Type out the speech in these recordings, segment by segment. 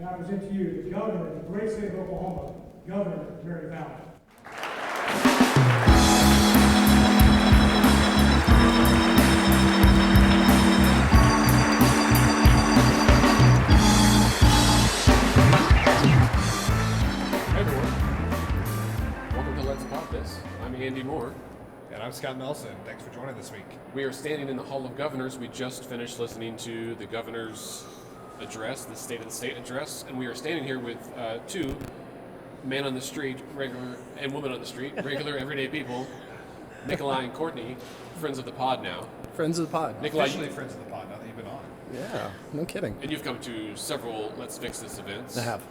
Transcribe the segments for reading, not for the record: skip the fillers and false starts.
and I present to you the governor of the great state of Oklahoma, Governor Mary Fallin. I'm Andy Moore. And I'm Scott Nelson. Thanks for joining this week. We are standing in the Hall of Governors. We just finished listening to the governor's address, the State of the State address, and we are standing here with two men on the street, regular, and women on the street, regular everyday people, Nikolai and Courtney, friends of the pod now. Friends of the pod. Nikolai, Officially friends of the pod now that you've been on. Yeah, no kidding. and you've come to several Let's Fix This events. I have.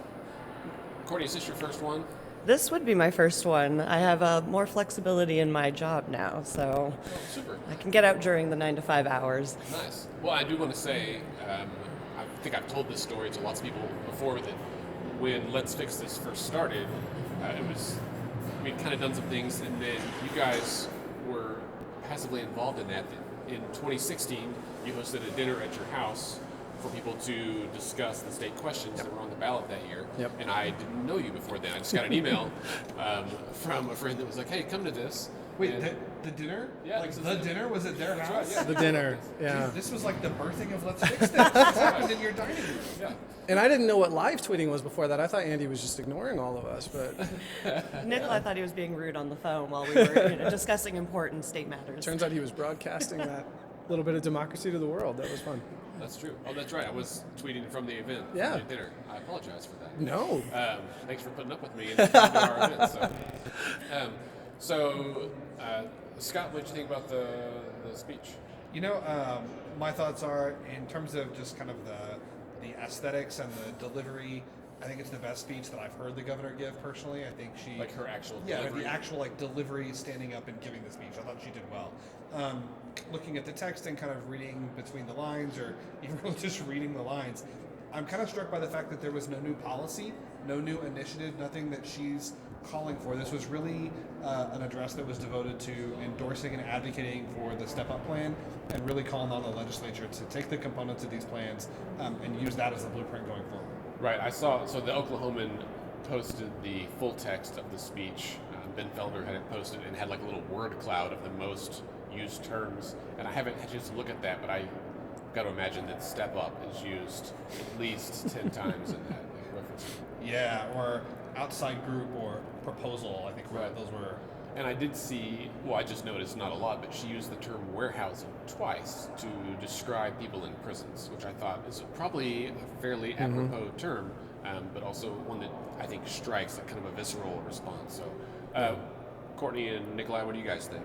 Courtney, is this your first one? This would be my first one. I have more flexibility in my job now, so Oh, super. I can get out during the 9 to 5 hours. Nice. Well, I do want to say, I think I've told this story to lots of people before, that when Let's Fix This first started, we'd kind of done some things, and then you guys were passively involved in that. In 2016, you hosted a dinner at your house for people to discuss the state questions that were on the ballot that year. Yep. And I didn't know you before then. I just got an email from a friend that was like, hey, come to this. Wait, And- the dinner? Yeah, Like this is the it. dinner was at their That's house? right, yeah. The dinner, yeah. Dude, this was like the birthing of Let's Fix This. This happened in your dining room. Yeah. And I didn't know what live tweeting was before that. I thought Andy was just ignoring all of us, but Nikolai thought he was being rude on the phone while we were discussing important state matters. turns out he was broadcasting that little bit of democracy to the world. That was fun. That's true. Oh, that's right. I was tweeting from the event. Yeah. From the dinner. I apologize for that. No. Thanks for putting up with me and coming to our event. So, Scott, what did you think about the speech? You know, my thoughts are, in terms of just kind of the aesthetics and the delivery, I think it's the best speech that I've heard the governor give personally. I think she... Like her actual Yeah, delivery? the actual like delivery, standing up and giving the speech. I thought she did well. Looking at the text and kind of reading between the lines, or even really just reading the lines, I'm kind of struck by the fact that there was no new policy, no new initiative, nothing that she's calling for. This was really an address that was devoted to endorsing and advocating for the Step Up plan, and really calling on the legislature to take the components of these plans and use that as the blueprint going forward. Right. I saw. So the Oklahoman posted the full text of the speech. Ben Felder had it posted and had like a little word cloud of the most used terms. And I haven't had a chance to look at that, but I got to imagine that "step up" is used at least 10 times in that reference. Yeah, or outside group or proposal. I think Right. those were. And I did see, well, I just noticed not a lot, but she used the term warehousing twice to describe people in prisons, which I thought is probably a fairly apropos term, but also one that I think strikes a kind of a visceral response. So, Courtney and Nikolai, what do you guys think?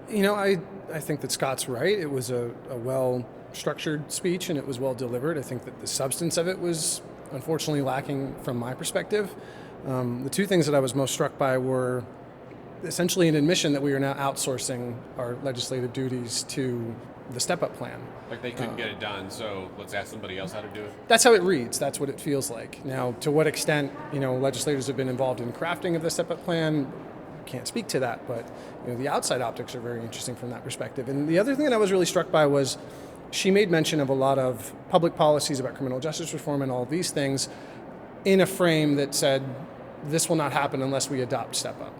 You know, I think that Scott's right. It was a well-structured speech, and it was well-delivered. I think that the substance of it was unfortunately lacking from my perspective. The two things that I was most struck by were essentially an admission that we are now outsourcing our legislative duties to the Step Up plan. Like they couldn't get it done, so let's ask somebody else how to do it. That's how it reads. That's what it feels like. Now, to what extent, legislators have been involved in crafting of the Step Up plan, can't speak to that, but the outside optics are very interesting from that perspective. And the other thing that I was really struck by was she made mention of a lot of public policies about criminal justice reform and all of these things in a frame that said this will not happen unless we adopt Step Up.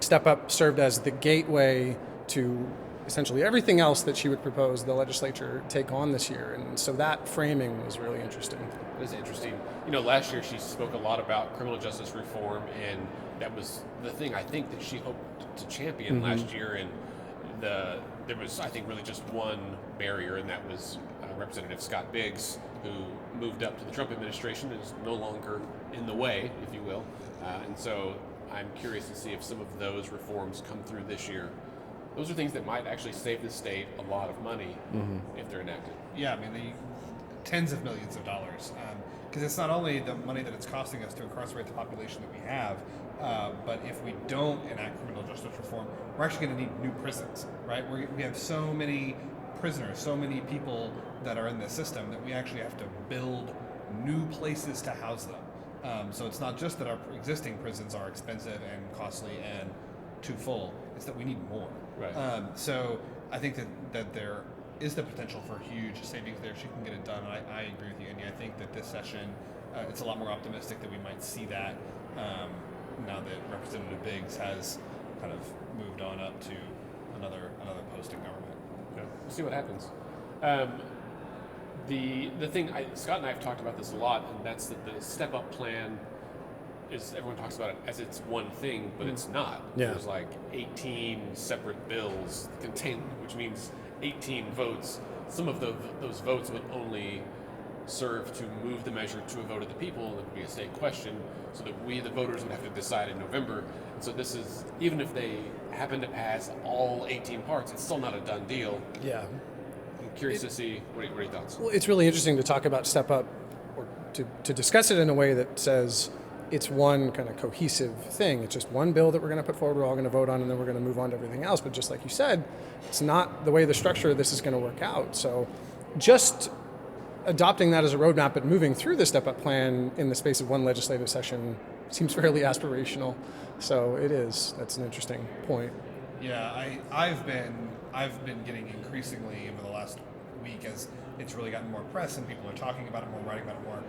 Step Up served as the gateway to essentially everything else that she would propose the legislature take on this year. And so that framing was really interesting. It was interesting. Last year she spoke a lot about criminal justice reform, and that was the thing I think that she hoped to champion last year. And there was, I think, really just one barrier, and that was Representative Scott Biggs, who moved up to the Trump administration and is no longer in the way, if you will. And so I'm curious to see if some of those reforms come through this year. Those are things that might actually save the state a lot of money if they're enacted. Yeah, I mean, the tens of millions of dollars. Because it's not only the money that it's costing us to incarcerate the population that we have, but if we don't enact criminal justice reform, we're actually going to need new prisons, right? We have so many prisoners, so many people that are in the system that we actually have to build new places to house them. So it's not just that our existing prisons are expensive and costly and too full, it's that we need more. Right. So I think that is the potential for huge savings there. She can get it done. I agree with you, Andy. I think that this session, it's a lot more optimistic that we might see that now that Representative Biggs has kind of moved on up to another post in government. Yeah, we'll see what happens. The thing, Scott and I have talked about this a lot, and that's that the step up plan is, everyone talks about it as it's one thing, but it's not. Yeah. There's like 18 separate bills contained, which means 18 votes. Some of those votes would only serve to move the measure to a vote of the people, and it would be a state question, so that we, the voters, would have to decide in November. And so this is, even if they happen to pass all 18 parts, it's still not a done deal. Yeah. I'm curious to see, what are your thoughts? Well, it's really interesting to talk about step up, or to discuss it in a way that says it's one kind of cohesive thing. It's just one bill that we're going to put forward, we're all going to vote on, and then we're going to move on to everything else. But just like you said, it's not the way the structure of this is going to work out. So just adopting that as a roadmap and moving through the step up plan in the space of one legislative session seems fairly aspirational. So it is. That's an interesting point. Yeah, I've been getting increasingly over the last week, as it's really gotten more press and people are talking about it more, writing about it more.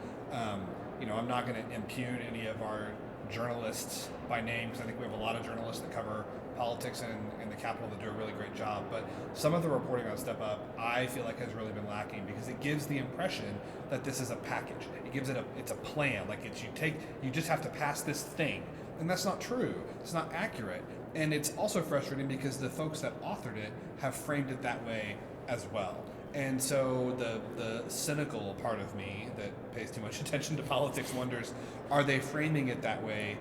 I'm not going to impugn any of our journalists by name, because I think we have a lot of journalists that cover politics in the Capitol that do a really great job. But some of the reporting on Step Up, I feel like, has really been lacking, because it gives the impression that this is a package. It gives it's a plan. Like you just have to pass this thing, and that's not true. It's not accurate, and it's also frustrating because the folks that authored it have framed it that way as well. And so the cynical part of me that pays too much attention to politics wonders, are they framing it that way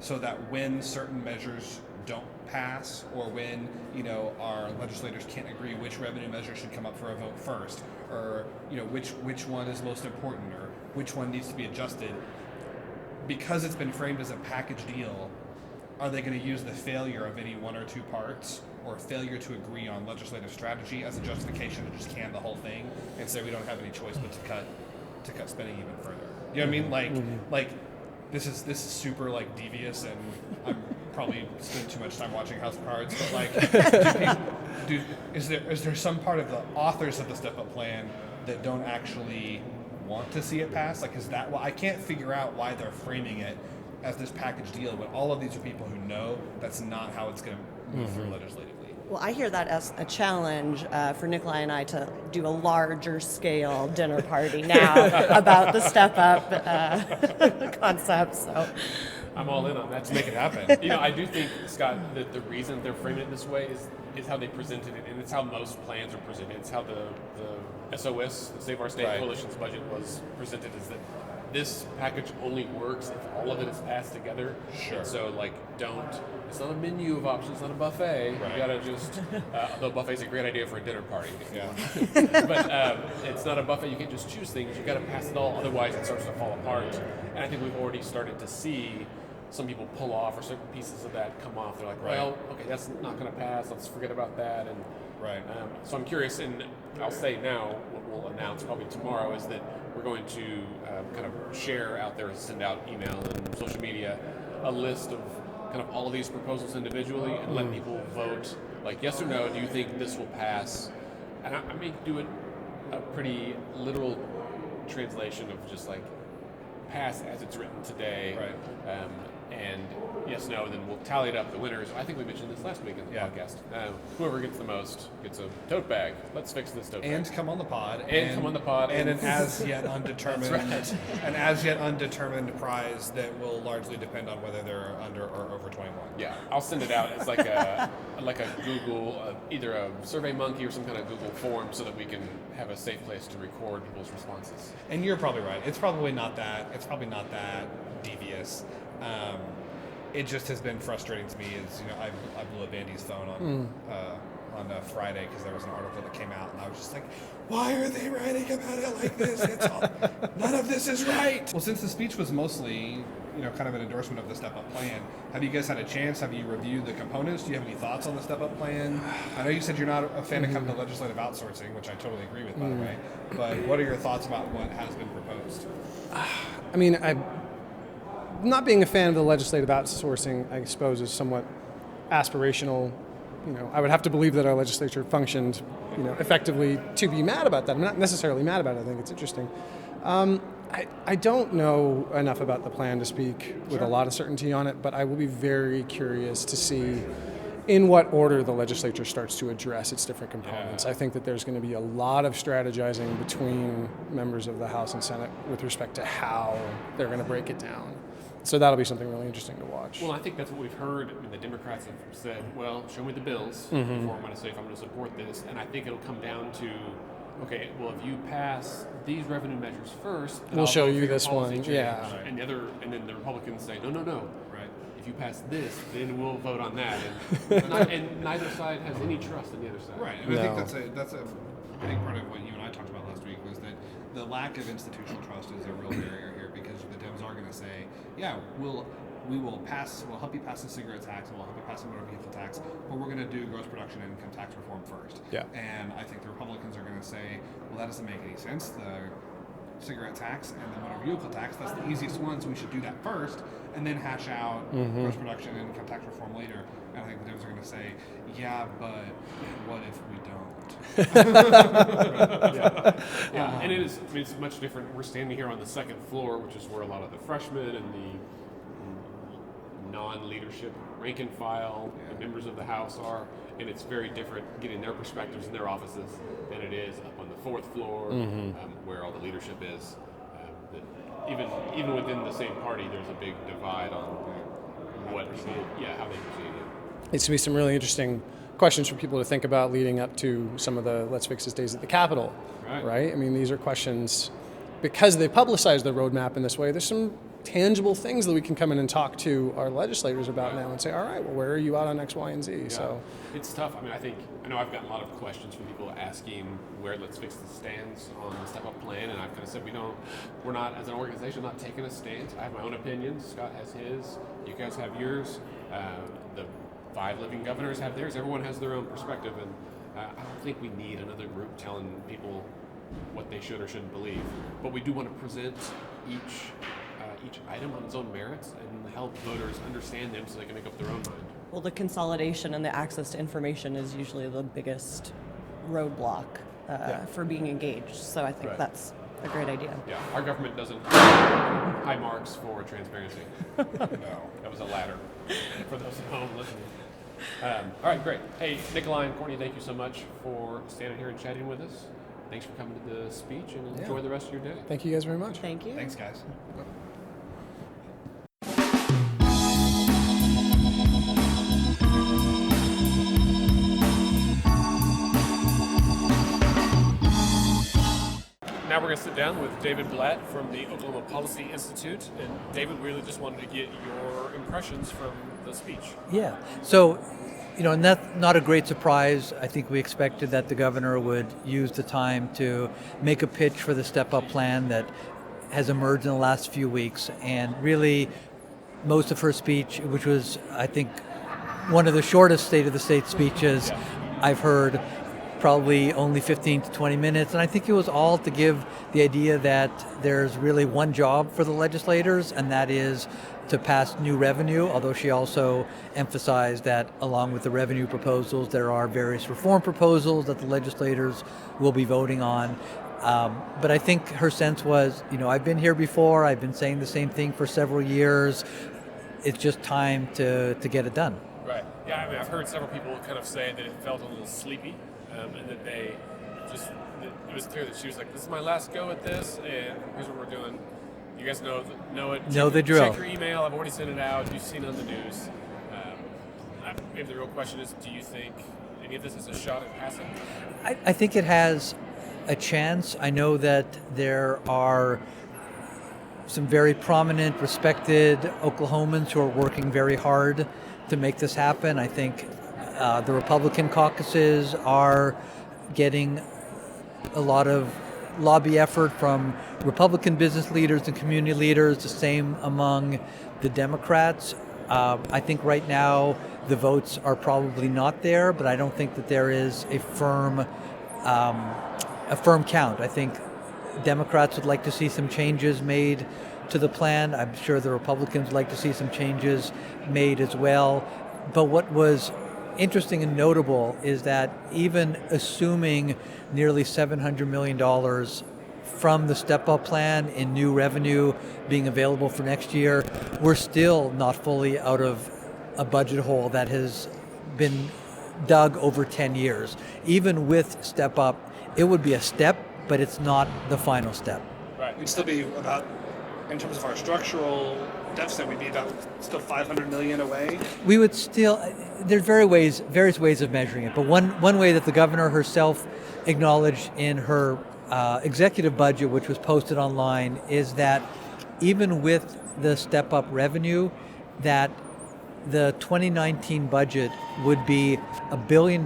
so that when certain measures don't pass, or when our legislators can't agree which revenue measure should come up for a vote first, or which one is most important, or which one needs to be adjusted, because it's been framed as a package deal, are they going to use the failure of any one or two parts, or failure to agree on legislative strategy, as a justification to just can the whole thing and say we don't have any choice but to cut spending even further? You know what I mean? Like this is super like devious, and I'm probably spend too much time watching House of Cards, but like is there some part of the authors of the Step Up plan that don't actually want to see it pass? Like, is that why? I can't figure out why they're framing it as this package deal, but all of these are people who know that's not how it's going to move through legislatively. Well, I hear that as a challenge for Nikolai and I to do a larger scale dinner party now about the Step Up concept. So I'm all in on that to make it happen. I do think, Scott, that the reason they're framing it this way is how they presented it, and it's how most plans are presented. It's how the SOS, the Save Our State Right. Coalition's budget, was presented, is that this package only works if all of it is passed together. Sure. And so, it's not a menu of options, not a buffet. Right. You gotta just, although buffet's a great idea for a dinner party. Yeah. But it's not a buffet. You can't just choose things. You've got to pass it all, otherwise it starts to fall apart. And I think we've already started to see some people pull off, or certain pieces of that come off. They're like, Right. well, okay, that's not going to pass. Let's forget about that. And Right. so I'm curious, and I'll say now, what we'll announce probably tomorrow is that we're going to kind of share out there, send out email and social media, a list of kind of all of these proposals individually, and let people vote, like yes or no, do you think this will pass? And I may do it a pretty literal translation of just like pass as it's written today. Right. And yes, no, and then we'll tally it up, the winners. I think we mentioned this last week in the Yeah. podcast. Whoever gets the most gets a tote bag. Let's fix this tote And bag. come on the pod. Come on the pod. And an as yet undetermined, That's right. an as yet undetermined prize that will largely depend on whether they're under or over 21. Yeah, I'll send it out as like a Google, either a Survey Monkey or some kind of Google form, so that we can have a safe place to record people's responses. And you're probably right. It's probably not that devious. It just has been frustrating to me. I blew up Andy's phone on Friday because there was an article that came out, and I was just like, why are they writing about it like this? None of this is right. Well, since the speech was mostly kind of an endorsement of the Step Up plan, have you guys had a chance? Have you reviewed the components? Do you have any thoughts on the Step Up plan? I know you said you're not a fan of kind of the legislative outsourcing, which I totally agree with, by the way. But what are your thoughts about what has been proposed? I mean, not being a fan of the legislative outsourcing, I suppose, is somewhat aspirational. I would have to believe that our legislature functioned effectively to be mad about that. I'm not necessarily mad about it. I think it's interesting. I don't know enough about the plan to speak with a lot of certainty on it, but I will be very curious to see in what order the legislature starts to address its different components. I think that there's going to be a lot of strategizing between members of the House and Senate with respect to how they're going to break it down. So that'll be something really interesting to watch. Well, I think that's what we've heard. I mean, the Democrats have said, well, show me the bills before I'm going to say if I'm going to support this. And I think it'll come down to, okay, well, if you pass these revenue measures first, then We'll I'll show vote for you your this policy one, change. yeah. And then the Republicans say, no. Right. If you pass this, then we'll vote on that. And neither side has any trust in the other side. Right, and I No. think that's a big part of what you and I talked about last week was that the lack of institutional trust is a real barrier here because the Dems are going to say, yeah, we'll help you pass the cigarette tax, and we'll help you pass the motor vehicle tax, but we're going to do gross production and income tax reform first. Yeah. And I think the Republicans are going to say, well, that doesn't make any sense. The cigarette tax and the motor vehicle tax, that's the easiest one, so we should do that first, and then hash out gross production and income tax reform later. And I think the Dems are going to say, yeah, but what if we don't? Yeah, and it is. I mean, it's much different. We're standing here on the second floor, which is where a lot of the freshmen and the non-leadership rank and file and members of the House are, and it's very different getting their perspectives in their offices than it is up on the fourth floor, where all the leadership is. Even within the same party, there's a big divide on how they proceed. It's to be some really interesting questions for people to think about leading up to some of the Let's Fix This days at the Capitol. Right? I mean, these are questions, because they publicize the roadmap in this way, there's some tangible things that we can come in and talk to our legislators about now and say, all right, well, where are you out on X, Y, and Z? Yeah. So it's tough. I mean, I know I've gotten a lot of questions from people asking where Let's Fix This stands on the step up plan, and I've kind of said we're not, as an organization, not taking a stance. I have my own opinions. Scott has his. You guys have yours. The 5 living governors have theirs. Everyone has their own perspective, and I don't think we need another group telling people what they should or shouldn't believe. But we do want to present each item on its own merits and help voters understand them so they can make up their own mind. Well, the consolidation and the access to information is usually the biggest roadblock for being engaged. So I think Right. that's a great idea. Yeah, our government doesn't have high marks for transparency. No, that was a ladder for those at home listening. All right, great. Hey, Nikolai and Courtney, thank you so much for standing here and chatting with us. Thanks for coming to the speech, and enjoy the rest of your day. thank you guys very much. Thank you. Thanks, guys. Now we're going to sit down with David Blatt from the Oklahoma Policy Institute. And David, we really just wanted to get your impressions from the speech. Yeah. So, not a great surprise. I think we expected that the governor would use the time to make a pitch for the step-up plan that has emerged in the last few weeks. And really, most of her speech, which was, I think, one of the shortest State of the State speeches I've heard, probably only 15 to 20 minutes. And I think it was all to give the idea that there's really one job for the legislators, and that is to pass new revenue, although she also emphasized that along with the revenue proposals, there are various reform proposals that the legislators will be voting on. But I think her sense was, I've been here before, I've been saying the same thing for several years. It's just time to get it done. Right. Yeah, I mean, I've heard several people kind of say that it felt a little sleepy, and that it was clear that she was like, this is my last go at this, and here's what we're doing. You guys know it. Know the drill. Check your email. I've already sent it out. You've seen it on the news. Maybe the real question is, do you think any of this is a shot at passing? I think it has a chance. I know that there are some very prominent, respected Oklahomans who are working very hard to make this happen. I think the Republican caucuses are getting a lot of lobby effort from Republican business leaders and community leaders, the same among the Democrats. I think right now the votes are probably not there, but I don't think that there is a firm count. I think Democrats would like to see some changes made to the plan. I'm sure the Republicans would like to see some changes made as well. But what was interesting and notable is that even assuming nearly $700 million from the step-up plan in new revenue being available for next year, we're still not fully out of a budget hole that has been dug over 10 years. Even with step-up, it would be a step, but it's not the final step. Right. We'd still be about, in terms of our structural deficit, we'd be about still 500 million away. We would still, there's various ways of measuring it, but one way that the governor herself acknowledged in her executive budget, which was posted online, is that even with the step-up revenue, that the 2019 budget would be $1 billion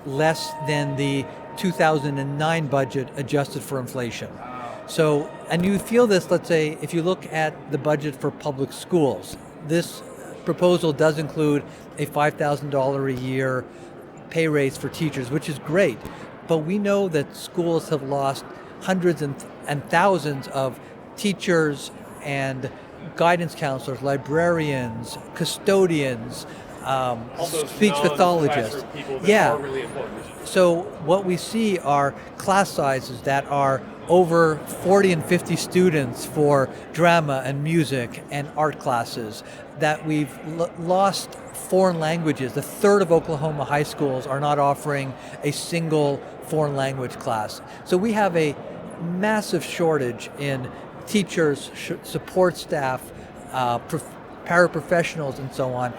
less than the 2009 budget adjusted for inflation. So, and you feel this, let's say, if you look at the budget for public schools, this proposal does include a $5,000 a year pay raise for teachers, which is great. But we know that schools have lost hundreds and thousands of teachers and guidance counselors, librarians, custodians, speech pathologists. Yeah. Are really important. So what we see are class sizes that are over 40 and 50 students for drama and music and art classes, that we've lost foreign languages. A third of Oklahoma high schools are not offering a single foreign language class. So we have a massive shortage in teachers, support staff, paraprofessionals, and so on.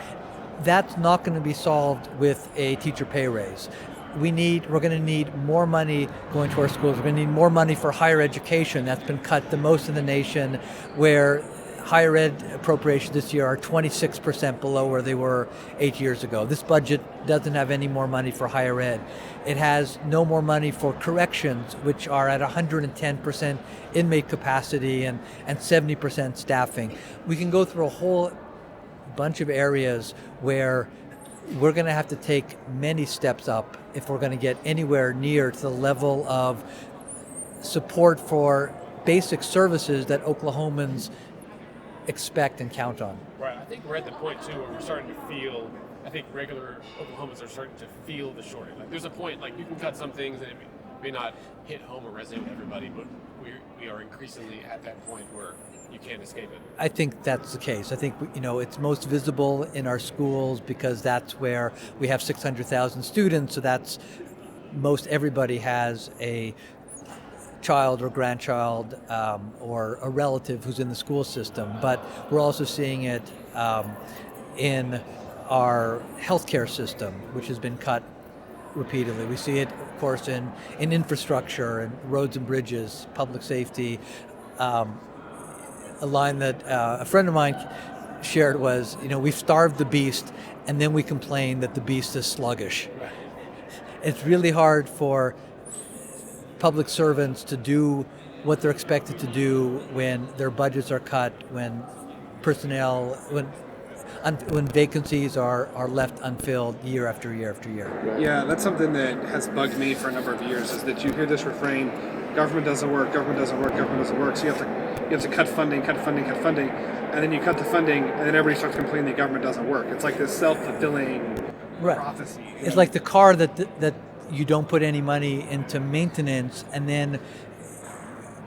That's not going to be solved with a teacher pay raise. We're going to need more money going to our schools. We're going to need more money for higher education. That's been cut the most in the nation, where higher ed appropriations this year are 26% below where they were 8 years ago. This budget doesn't have any more money for higher ed. It has no more money for corrections, which are at 110% inmate capacity and 70% staffing. We can go through a whole bunch of areas where we're going to have to take many steps up if we're going to get anywhere near to the level of support for basic services that Oklahomans expect and count on. Right. I think we're at the point too where we're starting to feel, I think regular Oklahomans are starting to feel the shortage. Like there's a point, like you can cut some things and it may not hit home or resonate with everybody, but we are increasingly at that point where you can't escape it. I think that's the case. I think it's most visible in our schools because that's where we have 600,000 students. So that's most everybody has a child or grandchild or a relative who's in the school system. But we're also seeing it in our healthcare system, which has been cut repeatedly. We see it, of course, in infrastructure and roads and bridges, public safety. A line that a friend of mine shared was, we've starved the beast and then we complain that the beast is sluggish. Right. It's really hard for public servants to do what they're expected to do when their budgets are cut, when personnel, when vacancies are left unfilled year after year after year. Yeah, that's something that has bugged me for a number of years, is that you hear this refrain, government doesn't work, government doesn't work, government doesn't work. So you have to cut funding, and then you cut the funding, and then everybody starts complaining the government doesn't work. It's like this self-fulfilling prophecy. It's like the car that you don't put any money into maintenance, and then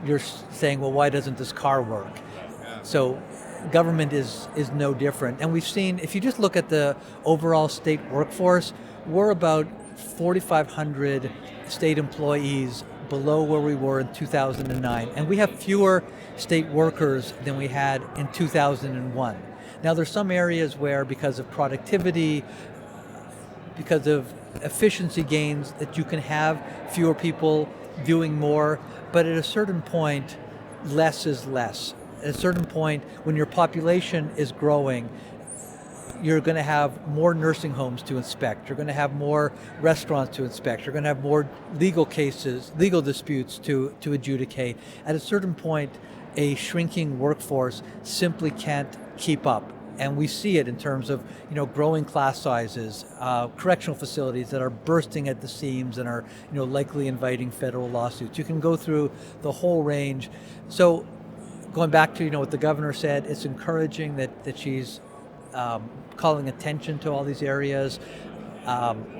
you're saying, well, why doesn't this car work? Yeah. So government is no different. And we've seen, if you just look at the overall state workforce, we're about 4,500 state employees below where we were in 2009. And we have fewer state workers than we had in 2001. Now there's some areas where, because of productivity, because of efficiency gains, that you can have fewer people doing more, but at a certain point, less is less. At a certain point, when your population is growing, you're going to have more nursing homes to inspect. You're going to have more restaurants to inspect. You're going to have more legal cases, legal disputes to adjudicate. At a certain point, a shrinking workforce simply can't keep up. And we see it in terms of growing class sizes, correctional facilities that are bursting at the seams and are likely inviting federal lawsuits. You can go through the whole range. So going back to what the governor said, it's encouraging that she's calling attention to all these areas.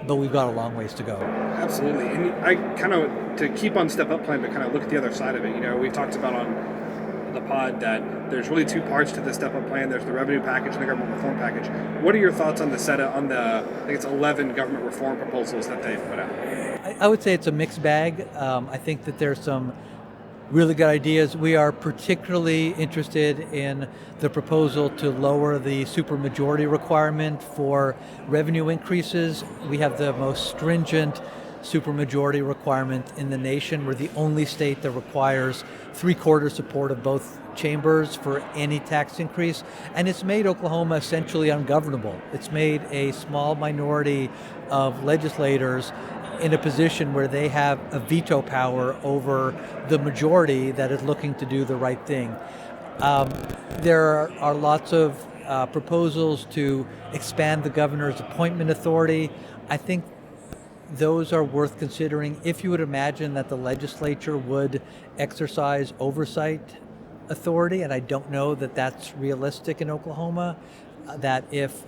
but we've got a long ways to go. Absolutely. And I kind of, to keep on step up plan, but kind of look at the other side of it. We've talked about on the pod that there's really two parts to the step up plan. There's the revenue package and the government reform package. What are your thoughts on I think it's 11 government reform proposals that they've put out? I would say it's a mixed bag. I think that there's some really good ideas. We are particularly interested in the proposal to lower the supermajority requirement for revenue increases. We have the most stringent supermajority requirement in the nation. We're the only state that requires 3/4 support of both chambers for any tax increase, and it's made Oklahoma essentially ungovernable. It's made a small minority of legislators in a position where they have a veto power over the majority that is looking to do the right thing. There are lots of proposals to expand the governor's appointment authority. I think those are worth considering. If you would imagine that the legislature would exercise oversight authority, and I don't know that that's realistic in Oklahoma, that if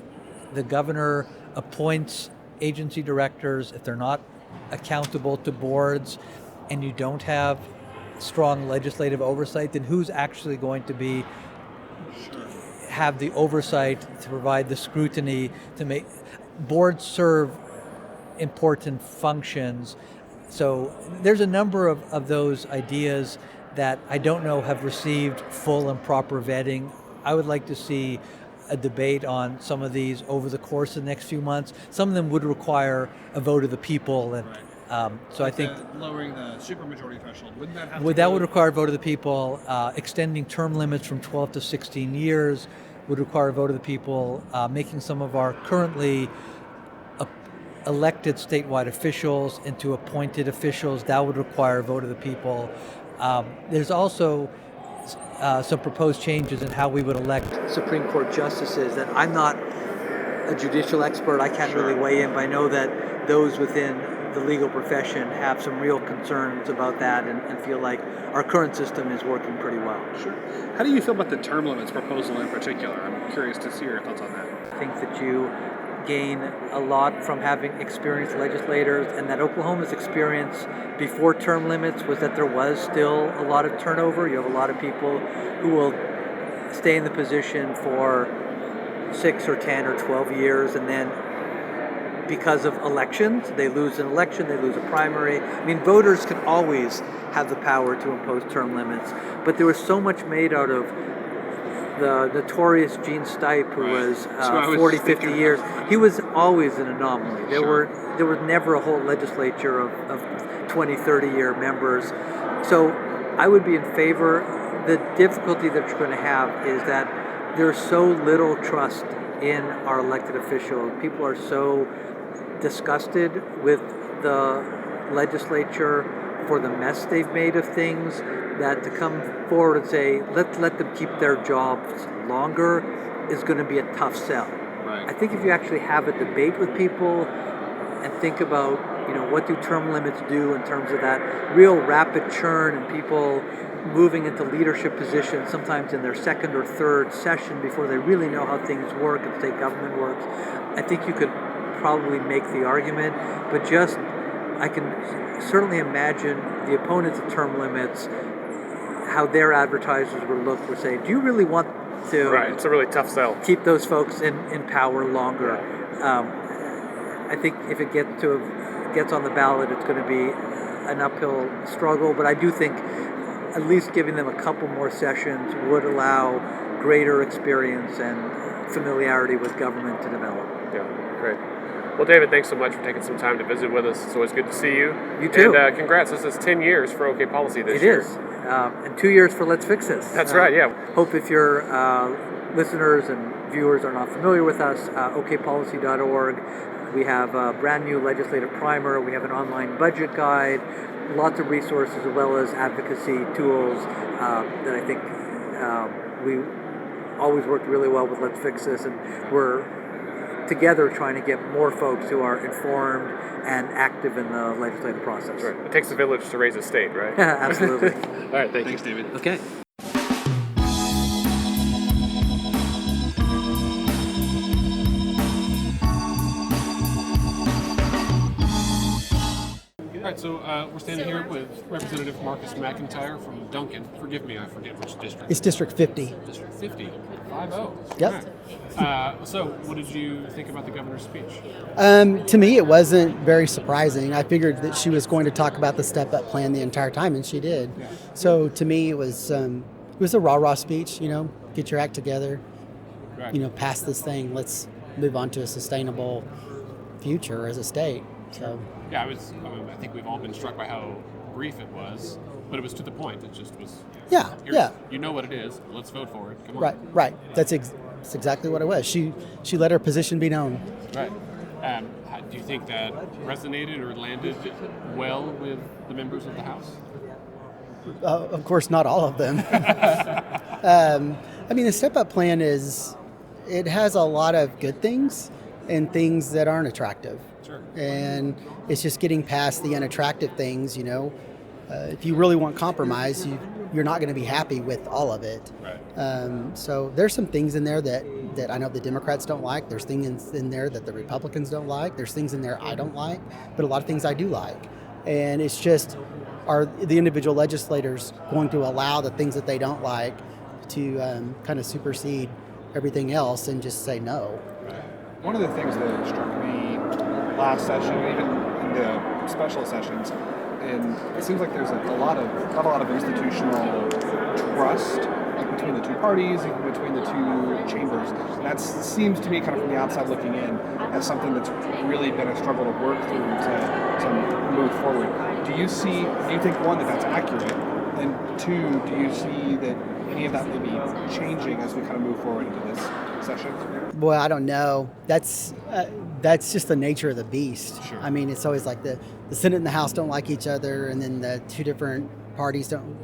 the governor appoints agency directors, if they're not accountable to boards, and you don't have strong legislative oversight, then who's actually going to have the oversight to provide the scrutiny to make boards serve important functions? So there's a number of those ideas that I don't know have received full and proper vetting. I would like to see a debate on some of these over the course of the next few months. Some of them would require a vote of the people, and so I think lowering the supermajority threshold, wouldn't that have would require a vote of the people. Extending term limits from 12 to 16 years would require a vote of the people. Making some of our currently elected statewide officials into appointed officials, that would require a vote of the people. There's also some proposed changes in how we would elect Supreme Court justices that I'm not a judicial expert. I can't really weigh in, but I know that those within the legal profession have some real concerns about that and feel like our current system is working pretty well. Sure. How do you feel about the term limits proposal in particular? I'm curious to see your thoughts on that. I think that you gain a lot from having experienced legislators, and that Oklahoma's experience before term limits was that there was still a lot of turnover. You have a lot of people who will stay in the position for 6 or 10 or 12 years, and then because of elections, they lose an election, they lose a primary. I mean, voters can always have the power to impose term limits, but there was so much made out of the notorious Gene Stipe, who was 40, 50 years. He was always an anomaly. There was never a whole legislature of 20, 30-year members. So I would be in favor. The difficulty that you're going to have is that there's so little trust in our elected officials. People are so disgusted with the legislature for the mess they've made of things, that to come forward and say, let them keep their jobs longer is going to be a tough sell. Right. I think if you actually have a debate with people and think about, what do term limits do in terms of that real rapid churn and people moving into leadership positions, sometimes in their second or third session before they really know how things work and state government works, I think you could probably make the argument, but I can certainly imagine the opponents of term limits, how their advertisers would say, do you really want to It's a really tough sell. keep those folks in power longer? I think if it gets on the ballot, it's going to be an uphill struggle, but I do think at least giving them a couple more sessions would allow greater experience and familiarity with government to develop. Yeah, great. Well, David, thanks so much for taking some time to visit with us. It's always good to see you. You too. And congrats. This is 10 years for OK Policy this It year. is. And 2 years for Let's Fix This. That's right, yeah. Hope if your listeners and viewers are not familiar with us, okpolicy.org. We have a brand new legislative primer. We have an online budget guide, lots of resources, as well as advocacy tools that I think we always worked really well with Let's Fix This, and we're together trying to get more folks who are informed and active in the legislative process. Right. It takes a village to raise a state, right? Absolutely. All right, Thanks, David. Okay. So we're standing here with Representative Marcus McIntyre from Duncan. Forgive me, I forget which district. It's District 50. District 50. 5-0. Yep. So what did you think about the governor's speech? To me, it wasn't very surprising. I figured that she was going to talk about the step-up plan the entire time, and she did. Yeah. So to me, it was a rah-rah speech. Get your act together. Right. Pass this thing. Let's move on to a sustainable future as a state. So. Yeah, I think we've all been struck by how brief it was, but it was to the point. It just was. Yeah. You know what it is. Let's vote for it. Come on. Right. That's exactly what it was. She let her position be known. Right. Do you think that resonated or landed well with the members of the House? Of course, not all of them. The step-up plan it has a lot of good things and things that aren't attractive. Sure. And it's just getting past the unattractive things, If you really want compromise, you're not going to be happy with all of it. Right. So there's some things in there that I know the Democrats don't like. There's things in there that the Republicans don't like. There's things in there I don't like, but a lot of things I do like. And it's just, are the individual legislators going to allow the things that they don't like to kind of supersede everything else and just say no? One of the things that struck me last session, even in the special sessions, and it seems like there's not a lot of institutional trust between the two parties, even between the two chambers. And that seems to me, kind of from the outside looking in, as something that's really been a struggle to work through to move forward. Do you think, one, that's accurate, and two, do you see that any of that may be changing as we kind of move forward into this session? Boy, I don't know. That's just the nature of the beast. Sure. It's always like the Senate and the House don't like each other, and then the two different parties don't.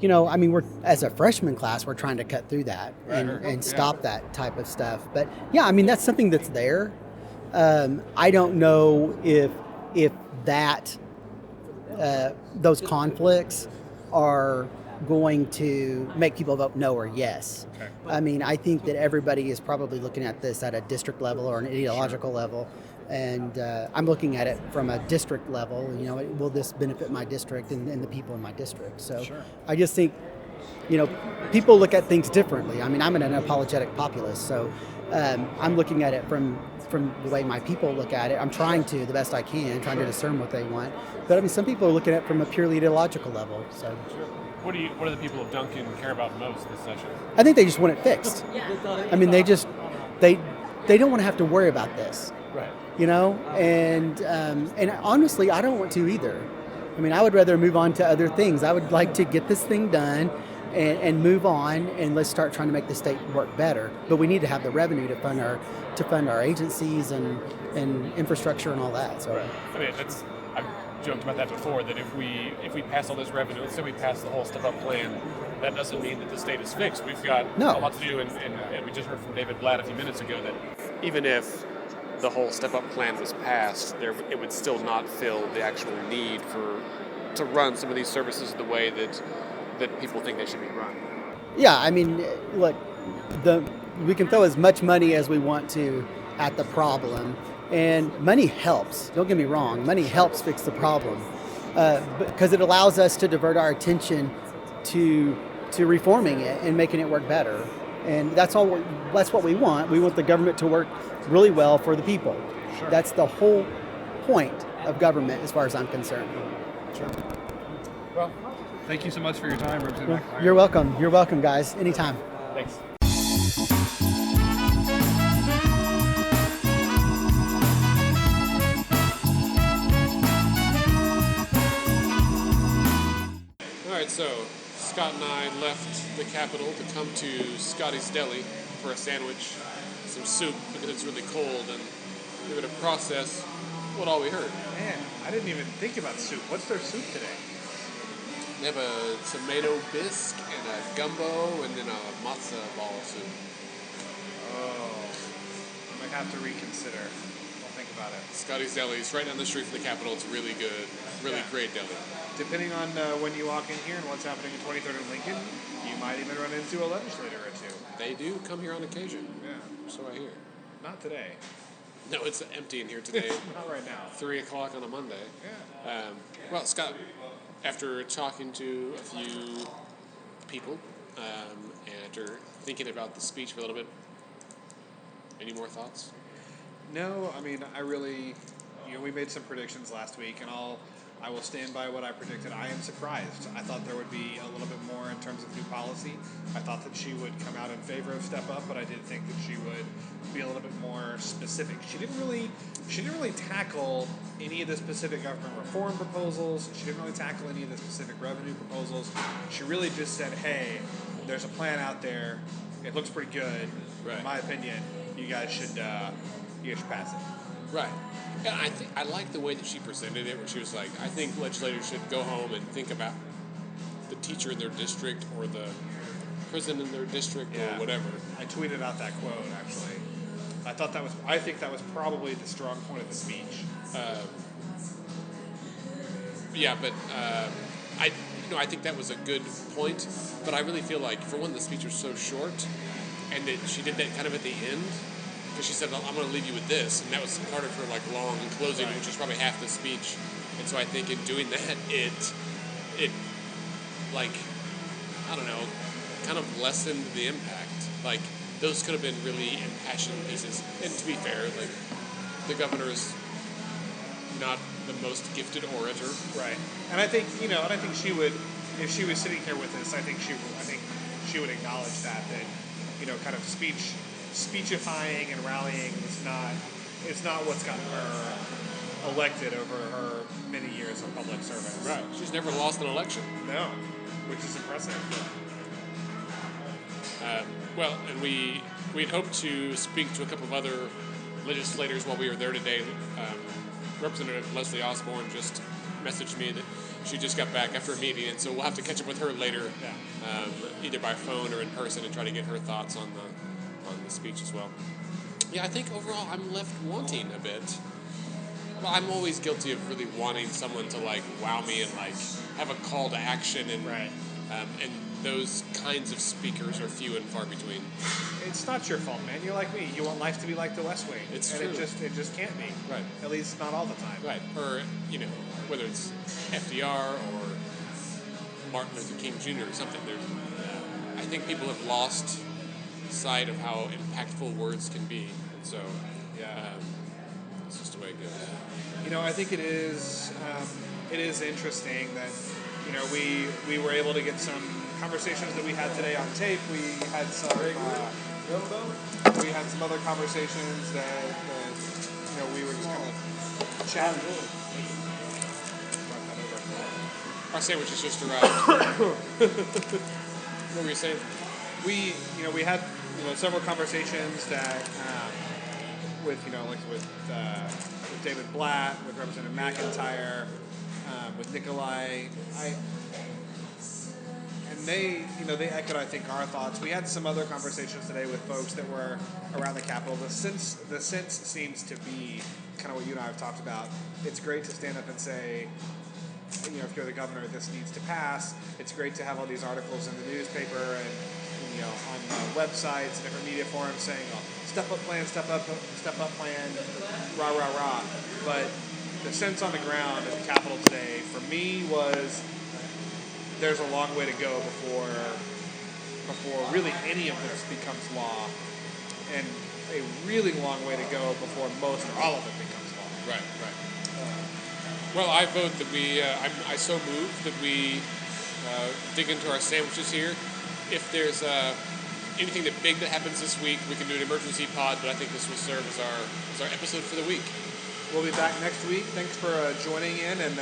We're, as a freshman class, we're trying to cut through that and stop that type of stuff. But yeah, that's something that's there. I don't know if that those conflicts are going to make people vote no or yes. Okay. I think that everybody is probably looking at this at a district level or an ideological level, and I'm looking at it from a district level. Will this benefit my district and the people in my district? So I just think, people look at things differently. I'm an unapologetic populist, so I'm looking at it from the way my people look at it. I'm trying to, the best I can, trying to discern what they want. But some people are looking at it from a purely ideological level. So. What do the people of Duncan care about most this session? I think they just want it fixed. They don't want to have to worry about this. Right. And honestly, I don't want to either. I would rather move on to other things. I would like to get this thing done and move on, and let's start trying to make the state work better. But we need to have the revenue to fund our agencies and infrastructure and all that. So. Right. I've joked about that before, that if we pass all this revenue, let's say we pass the whole step-up plan, that doesn't mean that the state is fixed. We've got a lot to do, and we just heard from David Blatt a few minutes ago that even if the whole step-up plan was passed, it would still not fill the actual need to run some of these services the way that people think they should be run. Yeah, look, we can throw as much money as we want to at the problem, and money helps. Don't get me wrong, money helps fix the problem, because it allows us to divert our attention to reforming it and making it work better. And that's what we want. We want the government to work really well for the people. Sure. That's the whole point of government, as far as I'm concerned. Sure. Well, thank you so much for your time, Representative McIntyre. You're welcome. You're welcome, guys. Anytime. Thanks. All right, so Scott and I left the Capitol to come to Scotty's Deli for a sandwich, some soup, because it's really cold, and we were to process all we heard. Man, I didn't even think about soup. What's their soup today? They have a tomato bisque and a gumbo and then a matzo ball soup. Oh, I might have to reconsider. I'll think about it. Scotty's Deli is right down the street from the Capitol. It's really good, really great deli. Depending on when you walk in here and what's happening in 23rd and Lincoln, you might even run into a legislator or two. They do come here on occasion. Yeah. So I hear. Not today. No, it's empty in here today. Not right now. 3 o'clock on a Monday. Yeah. Well, Scott, after talking to a few people and after thinking about the speech for a little bit, any more thoughts? No, I mean, I really, we made some predictions last week, and I will stand by what I predicted. I am surprised. I thought there would be a little bit more in terms of new policy. I thought that she would come out in favor of Step Up, but I did think that she would be a little bit more specific. She didn't really tackle any of the specific government reform proposals. She didn't really tackle any of the specific revenue proposals. She really just said, "Hey, there's a plan out there. It looks pretty good. Right. In my opinion, you guys should pass it." Right. And I like the way that she presented it, where she was like, I think legislators should go home and think about the teacher in their district or the prison in their district or whatever. I tweeted out that quote, actually. I think that was probably the strong point of the speech. I think that was a good point, but I really feel like, for one, the speech was so short, and that she did that kind of at the end, because she said, I'm going to leave you with this, and that was part of her long closing, which was probably half the speech. And so I think in doing that, it I don't know, kind of lessened the impact. Like, those could have been really impassioned pieces. And to be fair, the governor's not the most gifted orator. Right. And I think, she would, if she was sitting here with us, I think she would acknowledge that kind of speechifying and rallying is not what's gotten her elected over her many years of public service. Right. She's never lost an election. No, which is impressive. And we had hoped to speak to a couple of other legislators while we were there today. Representative Leslie Osborne just messaged me that she just got back after a meeting, and so we'll have to catch up with her later, either by phone or in person, and try to get her thoughts on the speech as well. Yeah, I think overall I'm left wanting a bit. Well, I'm always guilty of really wanting someone to wow me and have a call to action, and and those kinds of speakers are few and far between. It's not your fault, man. You're like me. You want life to be like the West Wing. It's and true. It just can't be. Right. At least not all the time. Right. Or, whether it's FDR or Martin Luther King Jr. or something, I think people have lost sight of how impactful words can be. And so, it's just the way it goes. I think it is interesting that, we were able to get some conversations that we had today on tape. We had some other conversations that we were just kind of chatting. Our sandwich is just arrived. What were you saying? We had several conversations that with David Blatt, with Representative McIntyre, with Nikolai. They echoed, I think, our thoughts. We had some other conversations today with folks that were around the Capitol. The sense seems to be kind of what you and I have talked about. It's great to stand up and say, if you're the governor, this needs to pass. It's great to have all these articles in the newspaper and on websites and different media forums saying, step up plan, rah, rah, rah. But the sense on the ground at the Capitol today, for me, was there's a long way to go before really any of this becomes law, and a really long way to go before most or all of it becomes law. Right. Well, I vote that I so move that we dig into our sandwiches here. If there's anything big that happens this week, we can do an emergency pod, but I think this will serve as our episode for the week. We'll be back next week. Thanks for joining in, and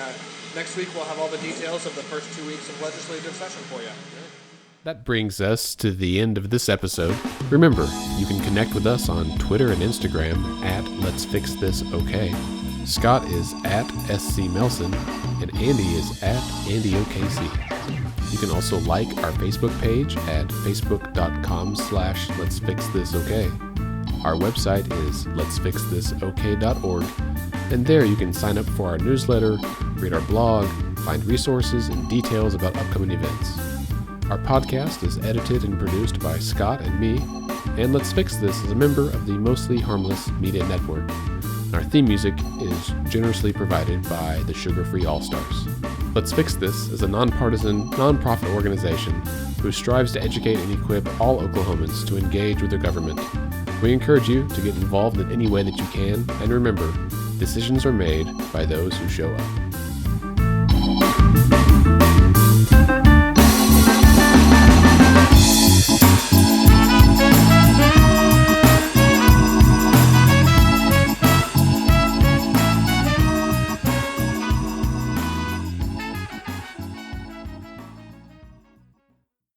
next week we'll have all the details of the first 2 weeks of legislative session for you. That brings us to the end of this episode. Remember, you can connect with us on Twitter and Instagram at Let's Fix This OK. Scott is at SC Melson, and Andy is at AndyOKC. You can also like our Facebook page at facebook.com/Let's Fix This OK. Our website is letsfixthisok.org, and there you can sign up for our newsletter, read our blog, find resources and details about upcoming events. Our podcast is edited and produced by Scott and me, and Let's Fix This is a member of the Mostly Harmless Media Network. Our theme music is generously provided by the Sugar Free All-Stars. Let's Fix This is a nonpartisan, nonprofit organization who strives to educate and equip all Oklahomans to engage with their government. We encourage you to get involved in any way that you can, and remember, decisions are made by those who show up.